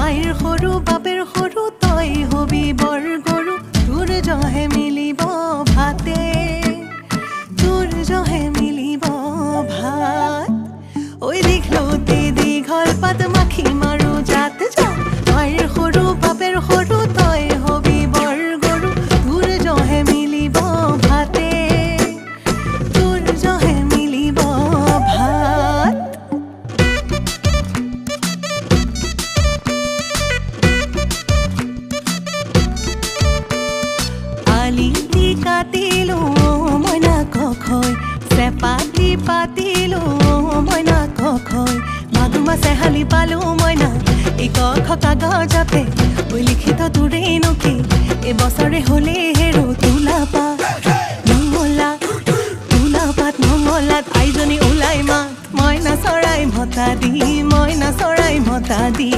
আইৰ সৰু বাপেৰ সৰু তই হবি বৰ গৰু তোৰ জহে মিলিব ভাতে তোৰ জহে মিলিব ভাত ঐ দীঘলতি দীঘল পাত মাখি মাৰো জাত জাত আইৰ সৰু বাপেৰ সৰু তই হবি বৰ গৰু তোৰ জহে মিলিব ভাতে তোৰ জহে মিলিব ভাত আলি দি কাটিলো মইনা কখৈ চেপাতি পাতিলো মইনা কখৈ মাগুৰ মাছে হালি পালো মইনা এই কখ কাগজতে ঐ লিখিত তোৰেই নকি এবছৰে হলে হেৰো তোলা পাত মঙলাত আইজনী ওলাই মাত মইনা চৰাই মতা দি